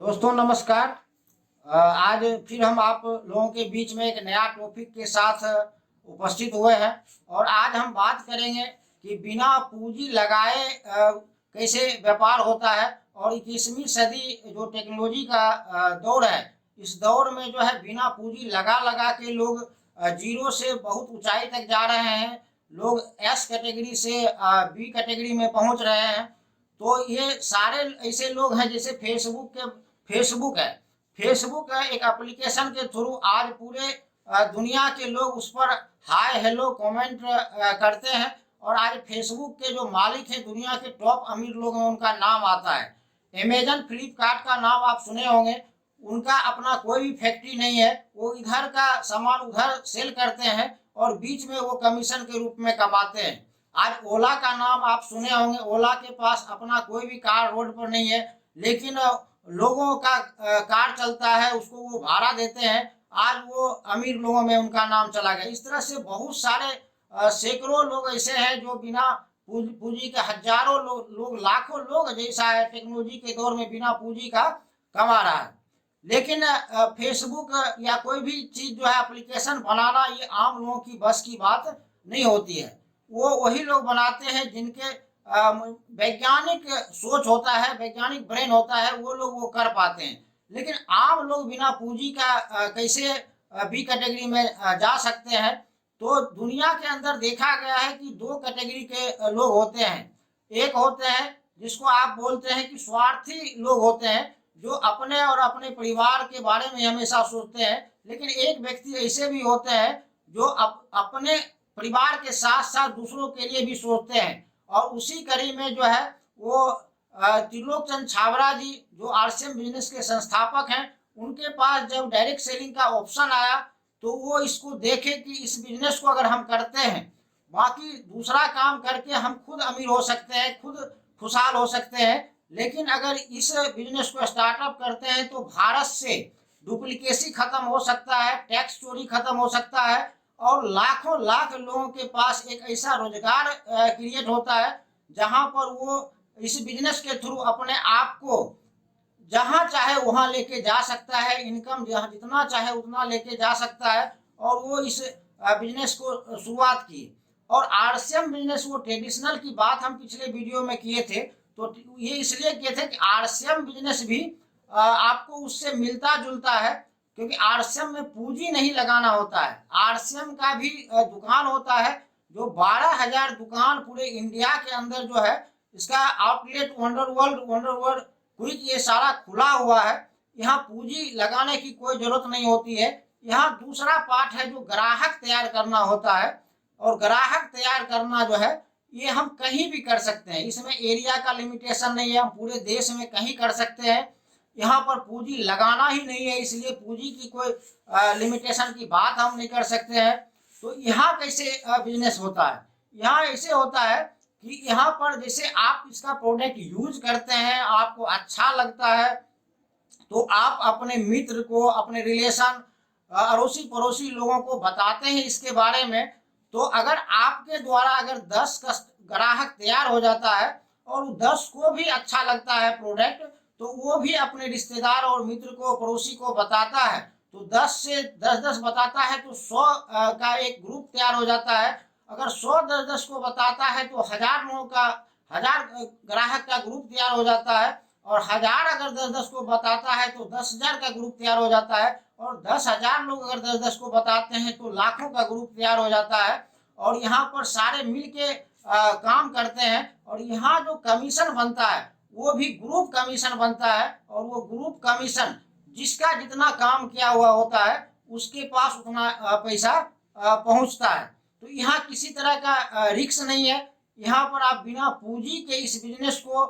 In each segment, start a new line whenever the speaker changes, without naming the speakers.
दोस्तों नमस्कार। आज फिर हम आप लोगों के बीच में एक नया टॉपिक के साथ उपस्थित हुए हैं और आज हम बात करेंगे कि बिना पूंजी लगाए कैसे व्यापार होता है। और 21वीं सदी जो टेक्नोलॉजी का दौर है, इस दौर में जो है बिना पूंजी लगा लगा के लोग जीरो से बहुत ऊंचाई तक जा रहे हैं। लोग एस कैटेगरी से बी कैटेगरी में पहुंच रहे हैं। तो ये सारे ऐसे लोग हैं जैसे फेसबुक है। फेसबुक है एक एप्लीकेशन के थ्रू आज पूरे दुनिया के लोग उस पर हाय हेलो कमेंट करते हैं। और आज फेसबुक के जो मालिक हैं, दुनिया के टॉप अमीर लोग में उनका नाम आता है। अमेजन फ्लिपकार्ट का नाम आप सुने होंगे। उनका अपना कोई भी फैक्ट्री नहीं है, वो इधर का सामान उधर सेल करते हैं और बीच में वो कमीशन के रूप में कमाते हैं। आज ओला का नाम आप सुने होंगे। ओला के पास अपना कोई भी कार रोड पर नहीं है, लेकिन लोगों का कार चलता है, उसको वो भाड़ा देते हैं। आज वो अमीर लोगों में उनका नाम चला गया। इस तरह से बहुत सारे सैकड़ों लोग ऐसे हैं जो बिना पूंजी के, हजारों लोग लाखों लोग जैसा है टेक्नोलॉजी के दौर में बिना पूंजी का कमा रहा है। लेकिन फेसबुक या कोई भी चीज जो है एप्लीकेशन बनाना, ये आम लोगों की बस की बात नहीं होती है। वो वही लोग बनाते हैं जिनके वैज्ञानिक सोच होता है, वैज्ञानिक ब्रेन होता है, वो लोग वो कर पाते हैं। लेकिन आम लोग बिना पूंजी का कैसे बी कैटेगरी में जा सकते हैं। तो दुनिया के अंदर देखा गया है कि दो कैटेगरी के लोग होते हैं। एक होते हैं जिसको आप बोलते हैं कि स्वार्थी लोग होते हैं, जो अपने और अपने परिवार के बारे में हमेशा सोचते हैं। लेकिन एक व्यक्ति ऐसे भी होते हैं जो अपने परिवार के साथ साथ दूसरों के लिए भी सोचते हैं। और उसी कड़ी में जो है वो त्रिलोक चंद छाबड़ा जी, जो आरसीएम बिजनेस के संस्थापक हैं, उनके पास जब डायरेक्ट सेलिंग का ऑप्शन आया तो वो इसको देखे कि इस बिजनेस को अगर हम करते हैं, बाकी दूसरा काम करके हम खुद अमीर हो सकते हैं, खुद खुशहाल हो सकते हैं। लेकिन अगर इस बिजनेस को स्टार्टअप करते हैं तो भारत से डुप्लीकेसी खत्म हो सकता है, टैक्स चोरी खत्म हो सकता है और लाखों लाख लोगों के पास एक ऐसा रोजगार क्रिएट होता है जहां पर वो इस बिजनेस के थ्रू अपने आप को जहां चाहे वहां लेके जा सकता है, इनकम जहां जितना चाहे उतना लेके जा सकता है। और वो इस बिजनेस को शुरुआत की। और आरसीएम बिजनेस, वो ट्रेडिशनल की बात हम पिछले वीडियो में किए थे, तो ये इसलिए किए थे कि आरसीएम बिजनेस भी आपको उससे मिलता जुलता है, क्योंकि आरसीएम में पूंजी नहीं लगाना होता है। आरसीएम का भी दुकान होता है, जो 12,000 दुकान पूरे इंडिया के अंदर जो है, इसका आउटलेट वंडर वर्ल्ड क्विक ये सारा खुला हुआ है। यहाँ पूंजी लगाने की कोई जरूरत नहीं होती है। यहाँ दूसरा पार्ट है जो ग्राहक तैयार करना होता है। और ग्राहक तैयार करना जो है, ये हम कहीं भी कर सकते हैं। इसमें एरिया का लिमिटेशन नहीं है, हम पूरे देश में कहीं कर सकते हैं। यहाँ पर पूंजी लगाना ही नहीं है, इसलिए पूंजी की कोई लिमिटेशन की बात हम नहीं कर सकते हैं। तो यहाँ कैसे बिजनेस होता है? यहाँ ऐसे होता है कि यहाँ पर जैसे आप इसका प्रोडक्ट यूज करते हैं, आपको अच्छा लगता है, तो आप अपने मित्र को, अपने रिलेशन, अड़ोसी पड़ोसी लोगों को बताते हैं इसके बारे में। तो अगर आपके द्वारा अगर 10 ग्राहक तैयार हो जाता है और 10 को भी अच्छा लगता है प्रोडक्ट, तो वो भी अपने रिश्तेदार और मित्र को, पड़ोसी को बताता है। तो 10 से 10 बताता है तो 100 का एक ग्रुप तैयार हो जाता है। अगर 100 10 को बताता है तो 1000 लोगों का, 1000 ग्राहक का ग्रुप तैयार हो जाता है। और 1000 अगर 10 को बताता है तो 10,000 का ग्रुप तैयार हो जाता है। और 10,000 लोग अगर 10 को बताते हैं तो लाखों का ग्रुप तैयार हो जाता है। और यहाँ पर सारे मिलके काम करते हैं और यहाँ जो कमीशन बनता है वो भी ग्रुप कमीशन बनता है। और वो ग्रुप कमीशन जिसका जितना काम किया हुआ होता है उसके पास उतना पैसा पहुंचता है। तो यहाँ किसी तरह का रिस्क नहीं है। यहाँ पर आप बिना पूंजी के इस बिजनेस को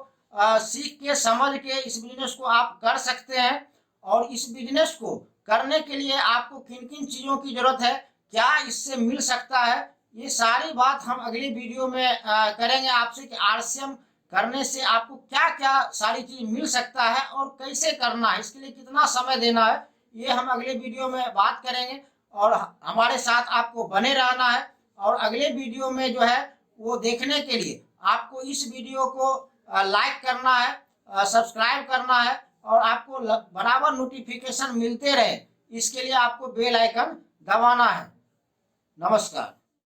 सीख के, समझ के इस बिजनेस को आप कर सकते हैं। और इस बिजनेस को करने के लिए आपको किन किन चीज़ों की जरूरत है, क्या इससे मिल सकता है, ये सारी बात हम अगली वीडियो में करेंगे आपसे कि आरसीएम करने से आपको क्या क्या सारी चीज मिल सकता है और कैसे करना है, इसके लिए कितना समय देना है, ये हम अगले वीडियो में बात करेंगे। और हमारे साथ आपको बने रहना है। और अगले वीडियो में जो है वो देखने के लिए आपको इस वीडियो को लाइक करना है, सब्सक्राइब करना है और आपको बराबर नोटिफिकेशन मिलते रहे, इसके लिए आपको बेल आइकन दबाना है। नमस्कार।